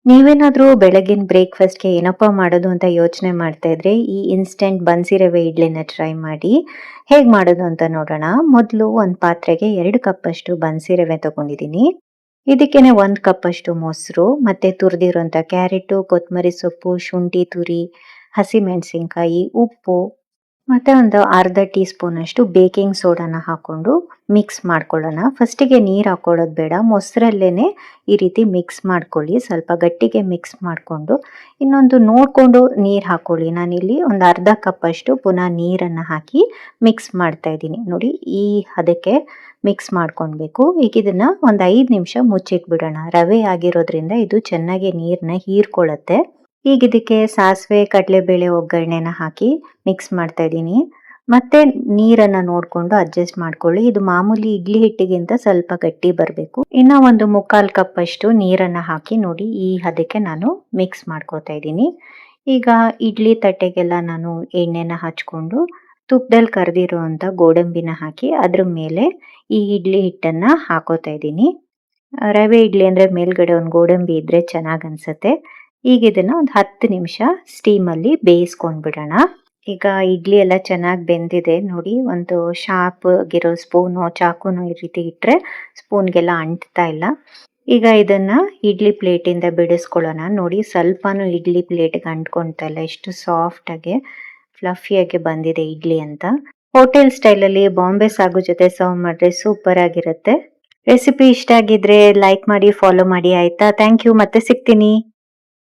ನೀವೇನಾದ್ರೂ ಬೆಳಗಿನ ಬ್ರೇಕ್‌ಫಾಸ್ಟ್‌ಗೆ ಏನಪ್ಪಾ ಮಾಡೋದು ಅಂತ ಯೋಚನೆ ಮಾಡ್ತಾ ಇದ್ರೆ, ಈ ಇನ್‌ಸ್ಟಂಟ್ ಬನ್ಸಿ ರವೆ ಇಡ್ಲಿನ ಟ್ರೈ ಮಾಡಿ. ಹೇಗ್ ಮಾಡೋದು ಅಂತ ನೋಡೋಣ. ಮೊದಲು ಒಂದು ಪಾತ್ರೆಗೆ 2 ಕಪ್ಪಷ್ಟು ಬನ್ಸಿ ರವೆ ತಗೊಂಡಿದ್ದೀನಿ. ಇದಕ್ಕೇನೆ 1 ಕಪ್ಪಷ್ಟು ಮೊಸರು, ಮತ್ತೆ ತುರಿದಿರುವಂತ ಕ್ಯಾರೆಟು, ಕೊತ್ತಂಬರಿ ಸೊಪ್ಪು, ಶುಂಠಿ ತುರಿ, ಹಸಿಮೆಣಸಿನಕಾಯಿ, ಉಪ್ಪು ಮತ್ತೆ ಒಂದು ಅರ್ಧ ಟೀ ಸ್ಪೂನ್ ಅಷ್ಟು ಬೇಕಿಂಗ್ ಸೋಡಾನ ಹಾಕೊಂಡು ಮಿಕ್ಸ್ ಮಾಡ್ಕೊಳ್ಳೋಣ. ಫಸ್ಟಿಗೆ ನೀರು ಹಾಕೊಳ್ಳೋದು ಬೇಡ, ಮೊಸರಲ್ಲೇನೆ ಈ ರೀತಿ ಮಿಕ್ಸ್ ಮಾಡ್ಕೊಳ್ಳಿ. ಸ್ವಲ್ಪ ಗಟ್ಟಿಗೆ ಮಿಕ್ಸ್ ಮಾಡಿಕೊಂಡು ಇನ್ನೊಂದು ನೋಡಿಕೊಂಡು ನೀರು ಹಾಕೊಳ್ಳಿ. ನಾನಿಲ್ಲಿ ಒಂದು ಅರ್ಧ ಕಪ್ ಅಷ್ಟು ಪುನಃ ನೀರನ್ನು ಹಾಕಿ ಮಿಕ್ಸ್ ಮಾಡ್ತಾ ಇದ್ದೀನಿ. ನೋಡಿ, ಈ ಹದಕ್ಕೆ ಮಿಕ್ಸ್ ಮಾಡ್ಕೊಳ್ಬೇಕು. ಈಗ ಇದನ್ನ ಒಂದು 5 ನಿಮಿಷ ಮುಚ್ಚಿಟ್ಬಿಡೋಣ. ರವೆ ಆಗಿರೋದ್ರಿಂದ ಇದು ಚೆನ್ನಾಗಿ ನೀರನ್ನ ಹೀರ್ಕೊಳ್ಳುತ್ತೆ. ಈಗ ಇದಕ್ಕೆ ಸಾಸಿವೆ, ಕಡಲೆಬೇಳೆ ಒಗ್ಗರಣೆನ ಹಾಕಿ ಮಿಕ್ಸ್ ಮಾಡ್ತಾ ಇದ್ದೀನಿ. ಮತ್ತೆ ನೀರನ್ನ ನೋಡ್ಕೊಂಡು ಅಡ್ಜಸ್ಟ್ ಮಾಡ್ಕೊಳ್ಳಿ. ಇದು ಮಾಮೂಲಿ ಇಡ್ಲಿ ಹಿಟ್ಟಿಗಿಂತ ಸ್ವಲ್ಪ ಗಟ್ಟಿ ಬರಬೇಕು. ಇನ್ನ ಒಂದು 3/4 ಕಪ್ ಅಷ್ಟು ನೀರನ್ನ ಹಾಕಿ ನೋಡಿ, ಈ ಹದಕ್ಕೆ ನಾನು ಮಿಕ್ಸ್ ಮಾಡ್ಕೋತಾ ಇದ್ದೀನಿ. ಈಗ ಇಡ್ಲಿ ತಟ್ಟೆಗೆಲ್ಲ ನಾನು ಎಣ್ಣೆನ ಹಚ್ಕೊಂಡು ತುಪ್ಪದಲ್ಲಿ ಕರೆದಿರುವಂತ ಗೋಡಂಬಿನ ಹಾಕಿ ಅದ್ರ ಮೇಲೆ ಈ ಇಡ್ಲಿ ಹಿಟ್ಟನ್ನ ಹಾಕೋತಾ ಇದ್ದೀನಿ. ರವೆ ಇಡ್ಲಿ ಅಂದ್ರೆ ಮೇಲ್ಗಡೆ ಒಂದು ಗೋಡಂಬಿ ಇದ್ರೆ ಚೆನ್ನಾಗ್ ಅನ್ಸತ್ತೆ. ಈಗ ಇದನ್ನ ಒಂದು 10 ನಿಮಿಷ ಸ್ಟೀಮಲ್ಲಿ ಬೇಯಿಸ್ಕೊಂಡ್ಬಿಡೋಣ. ಈಗ ಇಡ್ಲಿ ಎಲ್ಲ ಚೆನ್ನಾಗಿ ಬೆಂದಿದೆ ನೋಡಿ. ಒಂದು ಶಾರ್ಪ್ ಆಗಿರೋ ಸ್ಪೂನು, ಚಾಕುನು ಈ ರೀತಿ ಇಟ್ರೆ ಸ್ಪೂನ್ಗೆಲ್ಲ ಅಂಟ್ತಾ ಇಲ್ಲ. ಈಗ ಇದನ್ನ ಇಡ್ಲಿ ಪ್ಲೇಟಿಂದ ಬಿಡಿಸ್ಕೊಳ್ಳೋಣ. ನೋಡಿ, ಸ್ವಲ್ಪನೂ ಇಡ್ಲಿ ಪ್ಲೇಟ್ಗೆ ಅಂಟ್ಕೊಂತಾ ಇಲ್ಲ. ಎಷ್ಟು ಸಾಫ್ಟ್ ಆಗಿ ಫ್ಲಫಿಯಾಗಿ ಬಂದಿದೆ ಇಡ್ಲಿ ಅಂತ. ಹೋಟೆಲ್ ಸ್ಟೈಲಲ್ಲಿ ಬಾಂಬೆ ಸಾಗು ಜೊತೆ ಸರ್ವ್ ಮಾಡಿದ್ರೆ ಸೂಪರ್ ಆಗಿರುತ್ತೆ. ರೆಸಿಪಿ ಇಷ್ಟ ಆಗಿದ್ರೆ ಲೈಕ್ ಮಾಡಿ, ಫಾಲೋ ಮಾಡಿ ಆಯ್ತಾ. Thank you. ಮತ್ತೆ ಸಿಗ್ತೀನಿ.